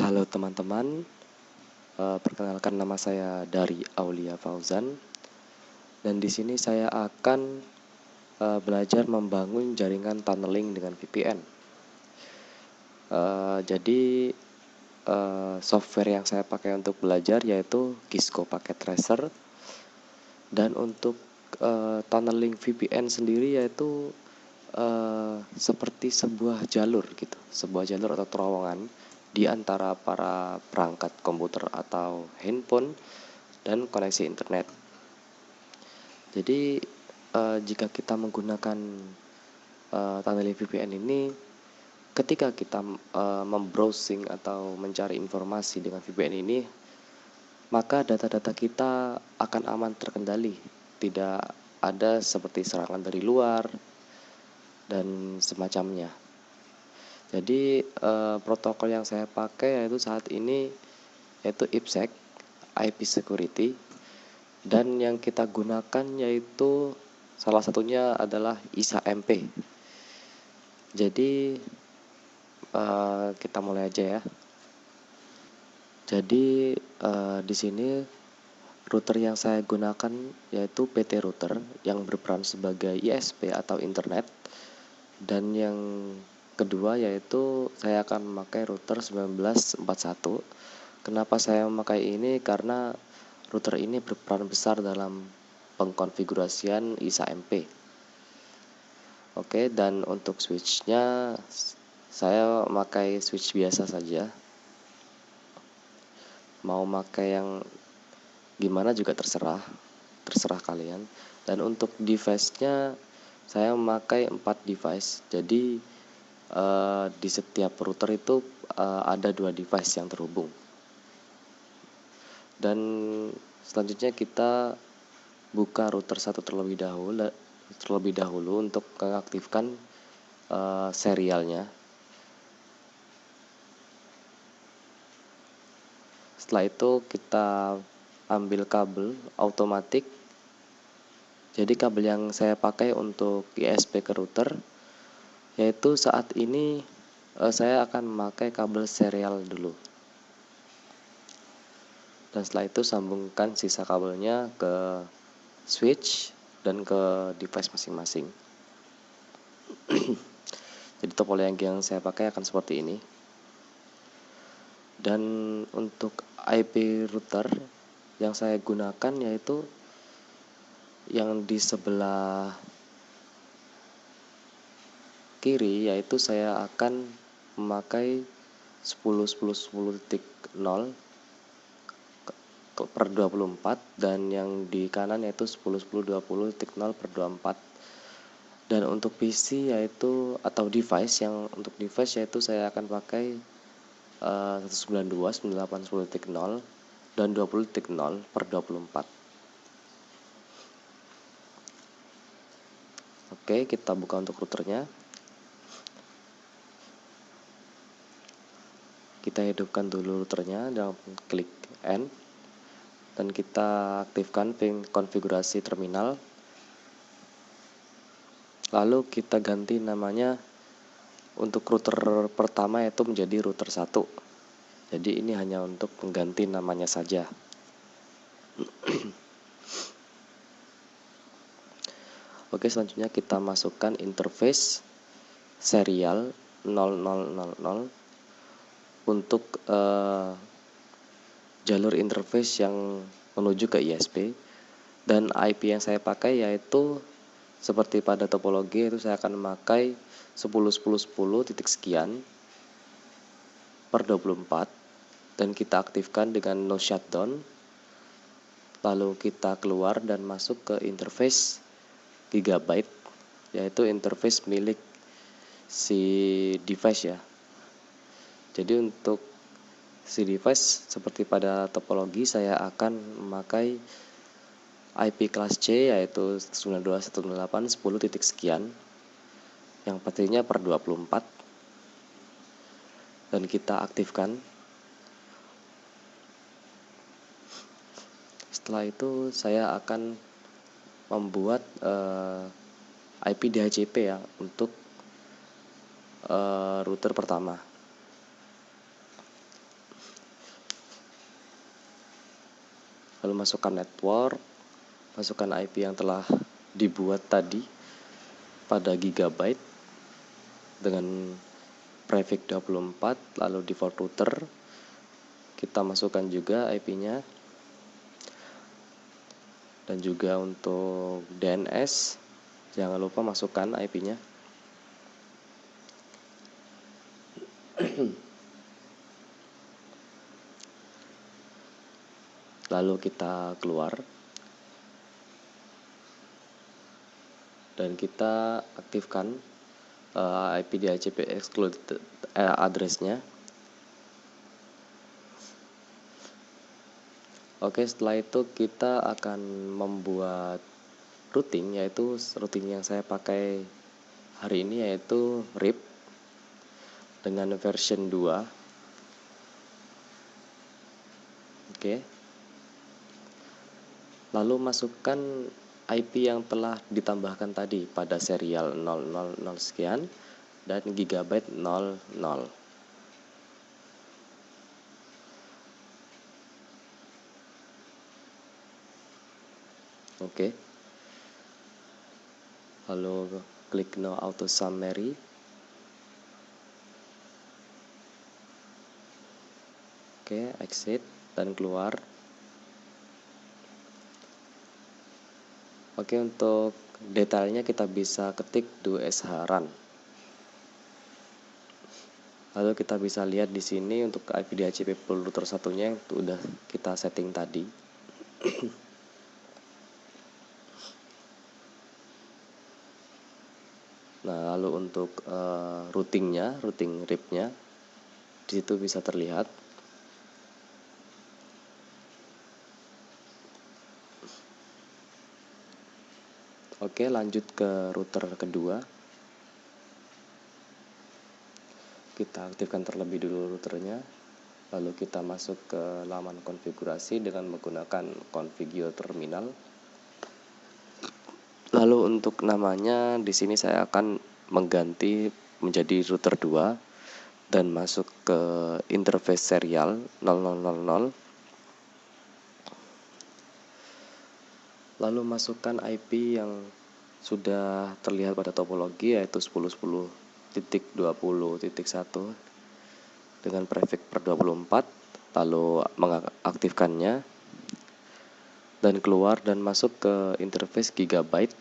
Halo teman-teman, perkenalkan nama saya Dari Aulia Fauzan, dan di sini saya akan belajar membangun jaringan tunneling dengan VPN. Jadi software yang saya pakai untuk belajar yaitu Cisco Packet Tracer, dan untuk tunneling VPN sendiri yaitu seperti sebuah jalur gitu, sebuah jalur atau terowongan di antara para perangkat komputer atau handphone dan koneksi internet. Jadi jika kita menggunakan tunneling VPN ini, ketika kita membrowsing atau mencari informasi dengan VPN ini, maka data-data kita akan aman terkendali, tidak ada seperti serangan dari luar dan semacamnya. Jadi protokol yang saya pakai yaitu saat ini yaitu IPsec, IP Security, dan yang kita gunakan yaitu salah satunya adalah ISA-MP. Jadi kita mulai aja ya. Jadi di sini router yang saya gunakan yaitu PT router yang berperan sebagai ISP atau internet, dan yang kedua yaitu saya akan memakai router 1941. Kenapa saya memakai ini? Karena router ini berperan besar dalam pengkonfigurasian ISA-MP. Oke, dan untuk switchnya saya memakai switch biasa saja. Mau pakai yang gimana juga terserah kalian. Dan untuk device-nya saya memakai 4 device. Jadi di setiap router itu ada 2 device yang terhubung. Dan selanjutnya kita buka router 1 terlebih dahulu untuk mengaktifkan serialnya. Setelah itu kita ambil kabel automatik. Jadi kabel yang saya pakai untuk ISP ke router yaitu saat ini saya akan memakai kabel serial dulu. Dan setelah itu sambungkan sisa kabelnya ke switch dan ke device masing-masing. Jadi topologi yang saya pakai akan seperti ini. Dan untuk IP router yang saya gunakan yaitu yang di sebelah kiri, yaitu saya akan memakai 10.10.10.0 per 24, dan yang di kanan yaitu 10.10.20.0 per 24. Dan untuk PC yaitu atau device yaitu saya akan pakai 192.168.10.0 dan 20.0 per 24. Oke, kita buka untuk routernya. Kita hidupkan dulu routernya dan klik N, dan kita aktifkan pin konfigurasi terminal. Lalu kita ganti namanya untuk router pertama yaitu menjadi router 1. Jadi ini hanya untuk mengganti namanya saja. Oke, selanjutnya kita masukkan interface serial 0000 untuk jalur interface yang menuju ke ISP. Dan IP yang saya pakai yaitu seperti pada topologi, itu saya akan memakai 10.10.10 titik sekian per 24, dan kita aktifkan dengan no shutdown. Lalu kita keluar dan masuk ke interface Gigabyte, yaitu interface milik si device ya. Jadi untuk si device seperti pada topologi saya akan memakai IP kelas C yaitu 92.168.10 titik sekian, yang pastinya per 24, dan kita aktifkan. Setelah itu saya akan membuat IP DHCP ya untuk router pertama. lalu masukkan network, masukkan IP yang telah dibuat tadi pada gigabyte dengan prefix 24, lalu default router kita masukkan juga IP-nya, dan juga untuk DNS jangan lupa masukkan IP-nya. Lalu kita keluar dan kita aktifkan IP DHCP excluded address-nya. Oke, setelah itu kita akan membuat routing, yaitu routing yang saya pakai hari ini yaitu RIP dengan version 2. Oke. Lalu masukkan IP yang telah ditambahkan tadi pada serial 000 sekian dan gigabyte 00. Oke. Lalu klik no auto summary. Oke, exit dan keluar. Oke, untuk detailnya kita bisa ketik do shrun. Lalu kita bisa lihat di sini untuk IP DHCP pool router satunya yang sudah kita setting tadi. Nah, lalu untuk routing RIP-nya di situ bisa terlihat. Oke, lanjut ke router kedua. Kita aktifkan terlebih dulu routernya. Lalu kita masuk ke laman konfigurasi dengan menggunakan configure terminal. Lalu untuk namanya di sini saya akan mengganti menjadi router 2 dan masuk ke interface serial 0000. Lalu masukkan IP yang sudah terlihat pada topologi yaitu 10.10.20.1 dengan prefix per 24, lalu mengaktifkannya dan keluar dan masuk ke interface gigabyte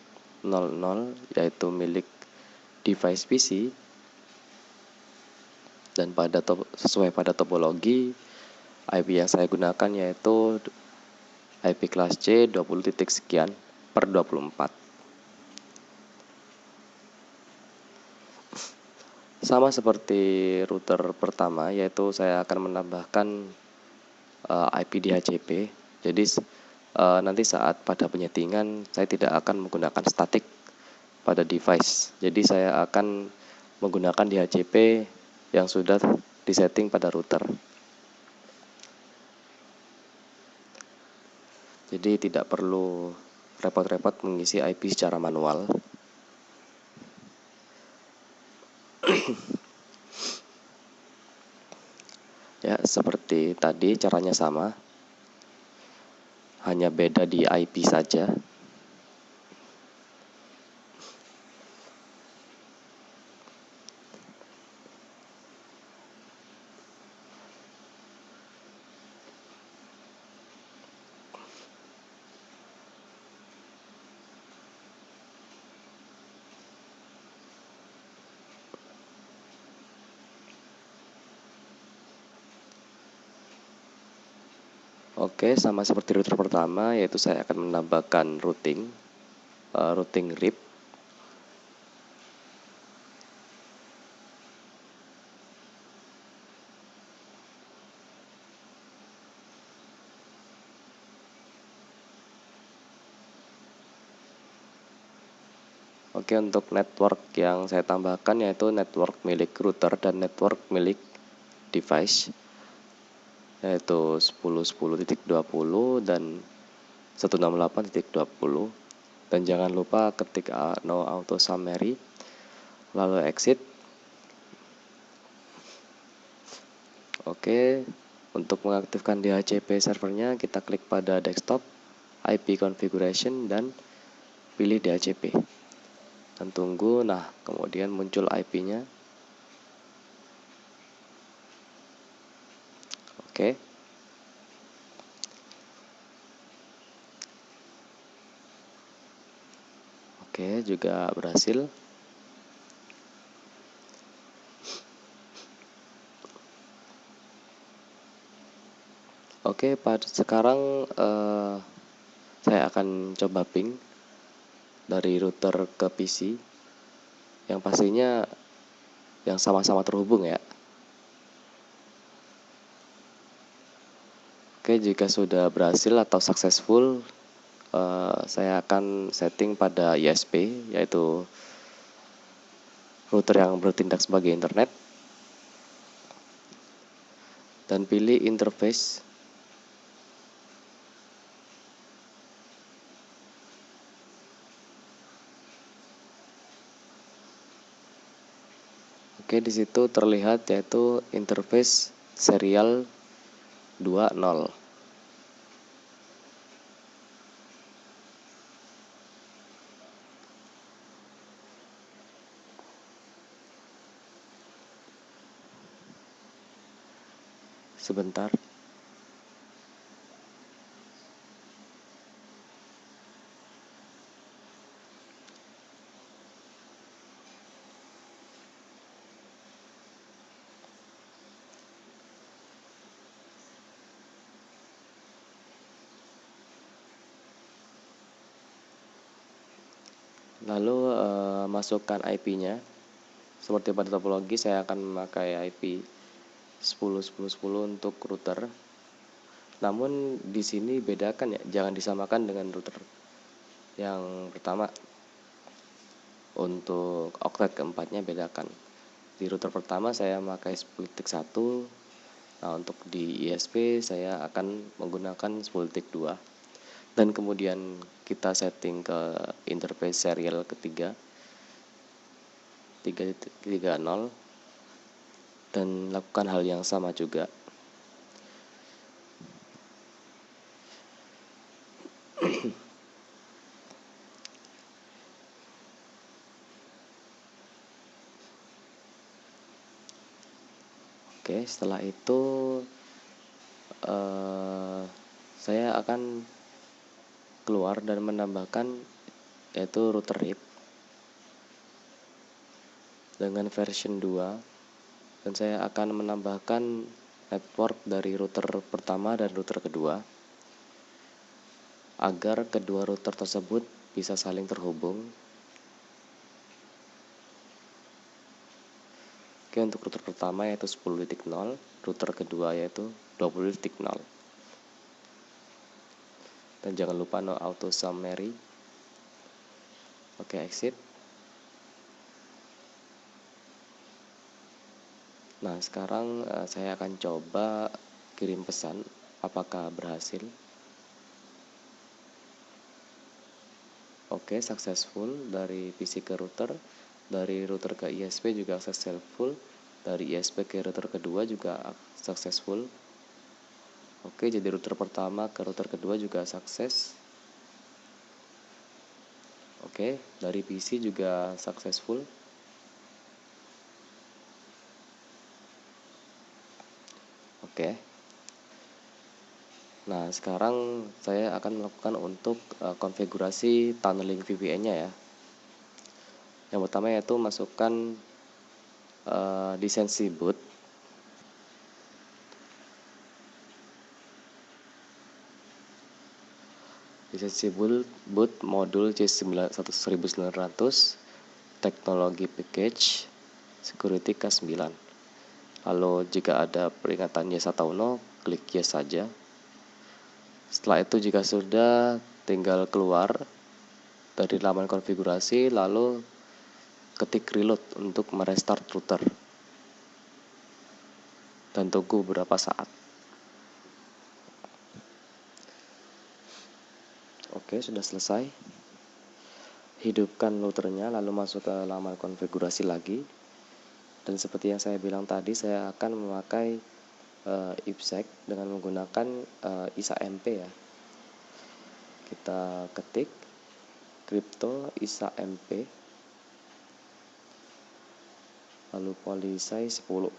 00 yaitu milik device PC, dan sesuai pada topologi IP yang saya gunakan yaitu IP kelas C 20 titik sekian per 24. Sama seperti router pertama, yaitu saya akan menambahkan IP DHCP. Jadi nanti saat pada penyetingan saya tidak akan menggunakan static pada device. Jadi saya akan menggunakan DHCP yang sudah disetting pada router. Jadi tidak perlu repot-repot mengisi IP secara manual. Ya, seperti tadi caranya sama. Hanya beda di IP saja. Oke, sama seperti router pertama, yaitu saya akan menambahkan routing RIP. Oke, untuk network yang saya tambahkan yaitu network milik router dan network milik device, yaitu 10.10.20 dan 168.20. Dan jangan lupa ketik no auto summary, lalu exit. Oke, Untuk mengaktifkan DHCP servernya, kita klik pada desktop, IP configuration, dan pilih DHCP. Dan tunggu, nah kemudian muncul IP-nya. Oke. Oke, juga berhasil. Oke, pada sekarang saya akan coba ping dari router ke PC. Yang pastinya yang sama-sama terhubung ya. Oke, jika sudah berhasil atau successful, saya akan setting pada ISP, yaitu router yang bertindak sebagai internet, dan pilih interface. Oke, di situ terlihat yaitu interface serial 20. Sebentar. Lalu masukkan IP-nya. Seperti pada topologi, saya akan memakai IP 10.10.10 untuk router. Namun di sini bedakan ya, jangan disamakan dengan router yang pertama. Untuk oktet keempatnya bedakan. Di router pertama saya memakai Split-TIC 1. Nah, untuk di ISP saya akan menggunakan Split-TIC 2. Dan kemudian kita setting ke interface serial ketiga 3.30 dan lakukan hal yang sama juga. Oke, setelah itu saya akan keluar dan menambahkan yaitu router RIP dengan version 2, dan saya akan menambahkan network dari router pertama dan router kedua agar kedua router tersebut bisa saling terhubung. Oke, untuk router pertama yaitu 10.0, router kedua yaitu 20.0. Dan jangan lupa no auto summary. Oke, exit. Nah, sekarang saya akan coba kirim pesan apakah berhasil. Oke, successful dari PC ke router, dari router ke ISP juga successful, dari ISP ke router kedua juga successful. Oke, jadi router pertama ke router kedua juga sukses. Oke, dari PC juga successful. Oke. Nah, sekarang saya akan melakukan untuk konfigurasi tunneling VPN-nya ya. Yang pertama yaitu masukkan lisensi boot. Lisensi boot modul C1900 teknologi package security K9. Lalu jika ada peringatan yes atau no, klik yes saja. Setelah itu jika sudah, tinggal keluar dari laman konfigurasi lalu ketik reload untuk merestart router dan tunggu beberapa saat. Oke, sudah selesai. Hidupkan routernya lalu masuk ke laman konfigurasi lagi. Dan seperti yang saya bilang tadi, saya akan memakai IPsec dengan menggunakan ISA-MP ya. Kita ketik crypto ISA-MP, lalu polysize 10.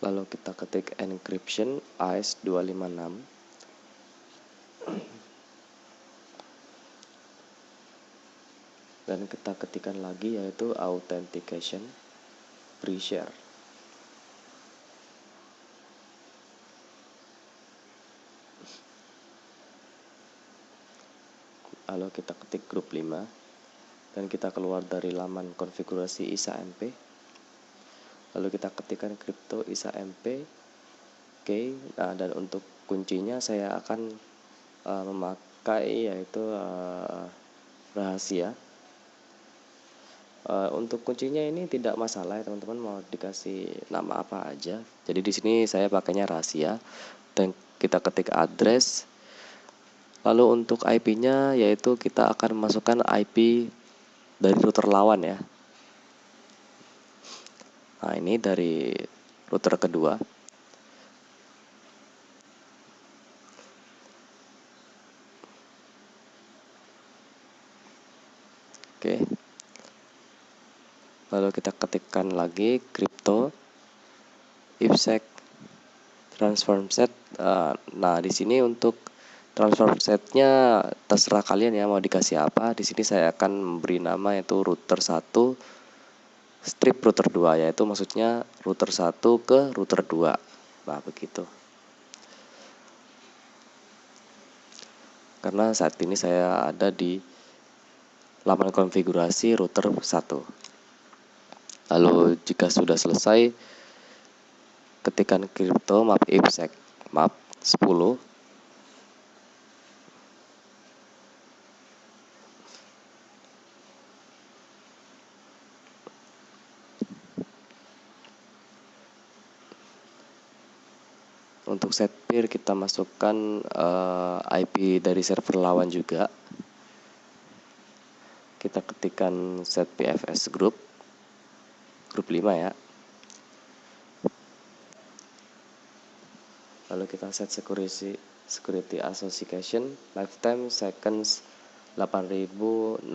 Lalu kita ketik encryption AES256. Dan kita ketikkan lagi yaitu authentication pre-share. Lalu kita ketik grup 5 dan kita keluar dari laman konfigurasi ISA-MP. Lalu kita ketikkan crypto ISA-MP. Oke, nah, dan untuk kuncinya saya akan memakai yaitu rahasia. Untuk kuncinya ini tidak masalah ya teman-teman, mau dikasih nama apa aja. Jadi di sini saya pakainya rahasia dan kita ketik address. Lalu untuk IP-nya yaitu kita akan masukkan IP dari router lawan ya. Nah, ini dari router kedua. Oke. Lalu kita ketikkan lagi crypto IPsec transform set. Nah, di sini untuk transform setnya terserah kalian ya mau dikasih apa. Di sini saya akan memberi nama yaitu router 1 strip router 2, yaitu maksudnya router 1 ke router 2. Nah, begitu. Karena saat ini saya ada di laman konfigurasi router 1. Lalu jika sudah selesai, ketikkan crypto map IPsec map 10. Untuk set peer kita masukkan IP dari server lawan juga. Kita ketikkan set PFS grup 5 ya. Lalu kita set security association lifetime seconds 80.400.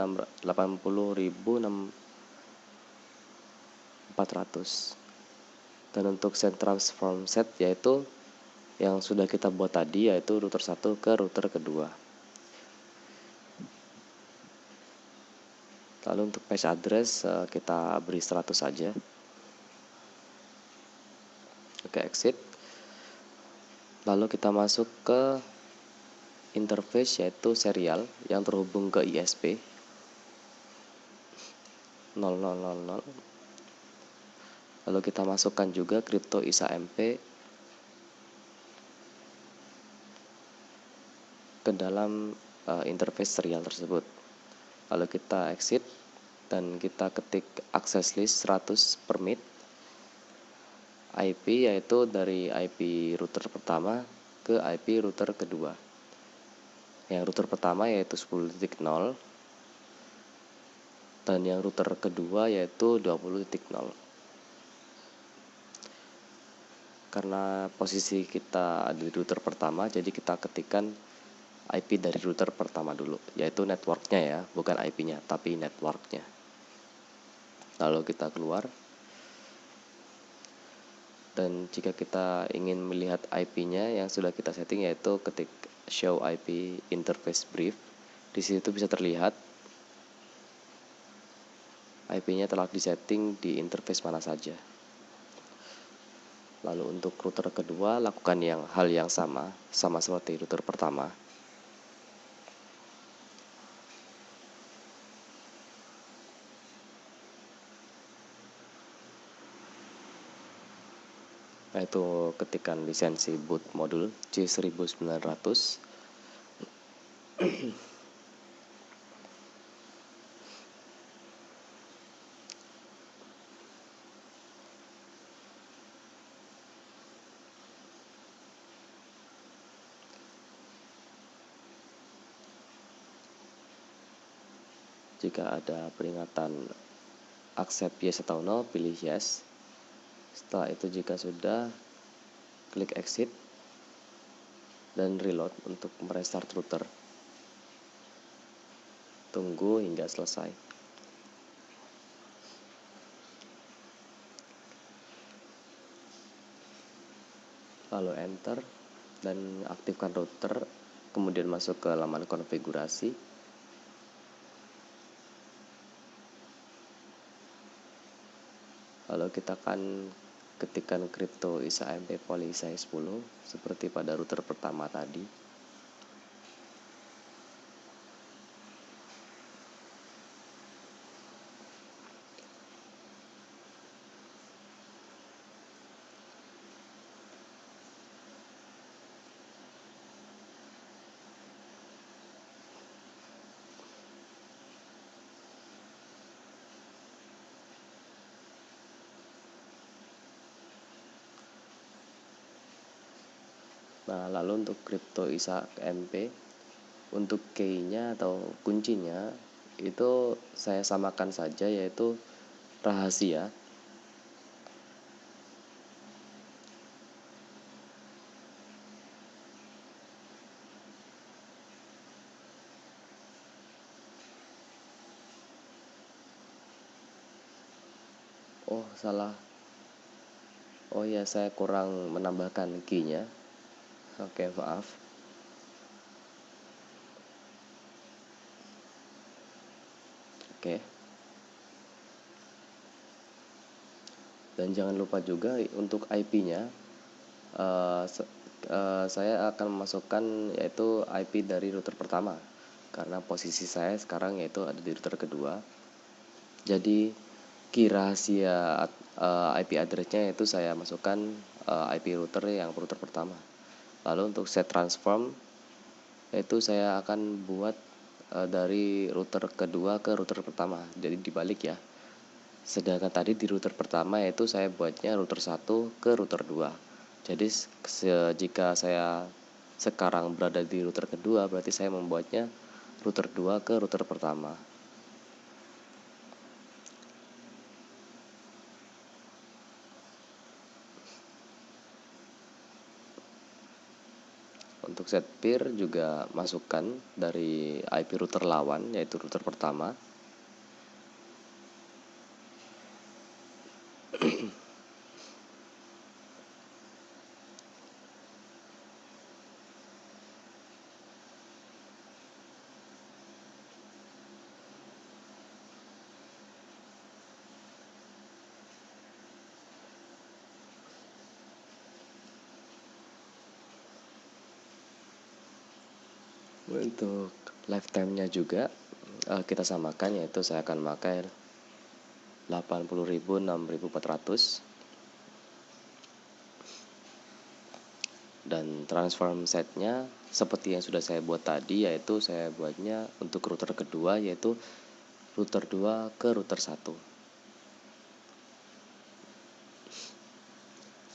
Dan untuk set transform set yaitu yang sudah kita buat tadi, yaitu router 1 ke router kedua. Lalu untuk patch address kita beri 100 saja. Oke, exit. Lalu kita masuk ke interface yaitu serial yang terhubung ke ISP 0000. Lalu kita masukkan juga crypto ISA-MP ke dalam interface serial tersebut. Lalu kita exit dan kita ketik access list 100 permit IP, yaitu dari IP router pertama ke IP router kedua. Yang router pertama yaitu 10.0 dan yang router kedua yaitu 20.0. Karena posisi kita di router pertama, jadi kita ketikkan IP dari router pertama dulu, yaitu networknya ya, bukan IP-nya, tapi networknya. Lalu kita keluar. Dan jika kita ingin melihat IP-nya yang sudah kita setting, yaitu ketik show IP interface brief. Di situ bisa terlihat IP-nya telah disetting di interface mana saja. Lalu untuk router kedua lakukan hal yang sama seperti router pertama. Yaitu ketikkan lisensi boot modul C1900. Jika ada peringatan accept yes atau no, pilih yes. Setelah itu jika sudah, klik exit dan reload untuk merestart router. Tunggu hingga selesai. Lalu enter dan aktifkan router, kemudian masuk ke laman konfigurasi. Lalu kita akan ketikkan crypto ISA MP PolySI 10 seperti pada router pertama tadi. Nah, lalu untuk crypto ISA MP, untuk key-nya atau kuncinya itu saya samakan saja, yaitu rahasia. Oh, salah. Oh ya, saya kurang menambahkan key-nya. Oke, maaf. Oke. Dan jangan lupa juga untuk IP-nya, saya akan memasukkan yaitu IP dari router pertama, karena posisi saya sekarang yaitu ada di router kedua. Jadi key rahasia IP address-nya yaitu saya masukkan IP router yang router pertama. Lalu untuk set transform, yaitu saya akan buat dari router kedua ke router pertama, jadi dibalik ya. Sedangkan tadi di router pertama yaitu saya buatnya router 1 ke router 2. Jadi jika saya sekarang berada di router kedua, berarti saya membuatnya router 2 ke router pertama. Untuk set peer juga masukkan dari IP router lawan, yaitu router pertama. Untuk lifetime-nya juga kita samakan, yaitu saya akan pakai 80.000 6.400. Dan transform setnya seperti yang sudah saya buat tadi, yaitu saya buatnya untuk router kedua, yaitu router 2 ke router 1.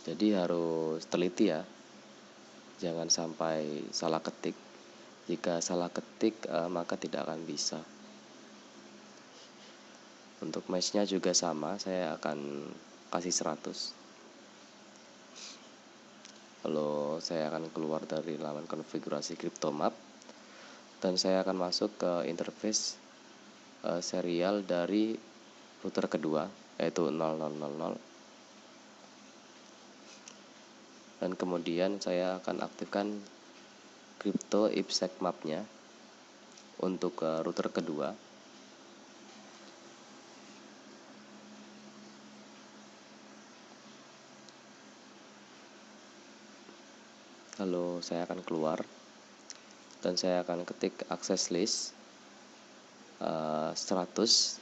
Jadi harus teliti ya, jangan sampai salah ketik. Jika salah ketik maka tidak akan bisa. Untuk mesh-nya juga sama, saya akan kasih 100. Lalu saya akan keluar dari laman konfigurasi CryptoMap dan saya akan masuk ke interface serial dari router kedua, yaitu 0000. Dan kemudian saya akan aktifkan crypto IPsec map-nya untuk router kedua. Lalu saya akan keluar dan saya akan ketik access list 100.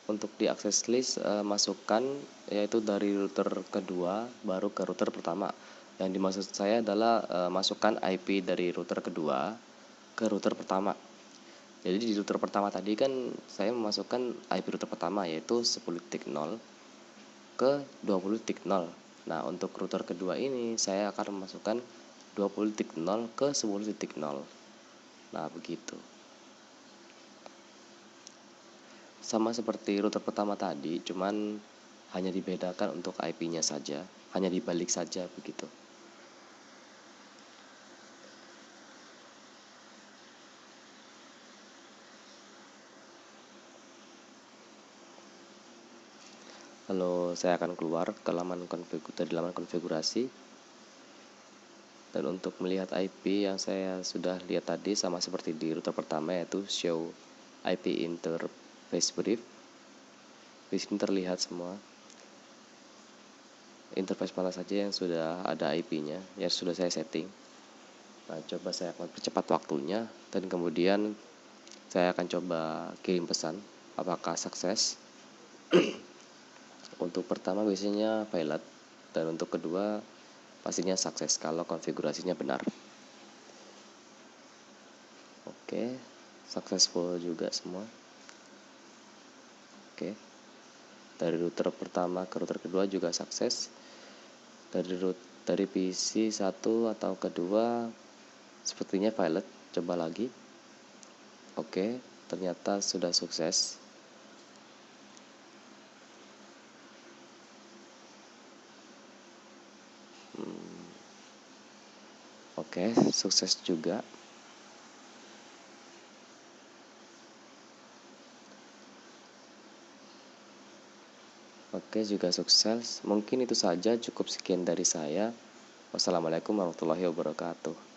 Untuk di access list masukkan yaitu dari router kedua baru ke router pertama. Yang dimaksud saya adalah masukkan IP dari router kedua ke router pertama. Jadi di router pertama tadi kan saya memasukkan IP router pertama yaitu 10.0 ke 20.0. Nah, untuk router kedua ini saya akan memasukkan 20.0 ke 10.0. Nah, begitu. Sama seperti router pertama tadi, cuman hanya dibedakan untuk IP-nya saja, hanya dibalik saja begitu. Lalu saya akan keluar ke laman konfigurasi. Dan untuk melihat IP yang saya sudah lihat tadi sama seperti di router pertama, yaitu show IP interface brief. Di sini terlihat semua interface mana saja yang sudah ada IP-nya, yang sudah saya setting. Nah, coba saya akan percepat waktunya dan kemudian saya akan coba kirim pesan apakah sukses. Untuk pertama biasanya pilot, dan untuk kedua pastinya sukses kalau konfigurasinya benar. Oke, successful juga semua. Oke, dari router pertama ke router kedua juga sukses. Dari PC 1 atau kedua sepertinya pilot, coba lagi. Oke, ternyata sudah sukses. Oke, sukses juga. Oke, juga sukses. Mungkin itu saja, cukup sekian dari saya. Wassalamualaikum warahmatullahi wabarakatuh.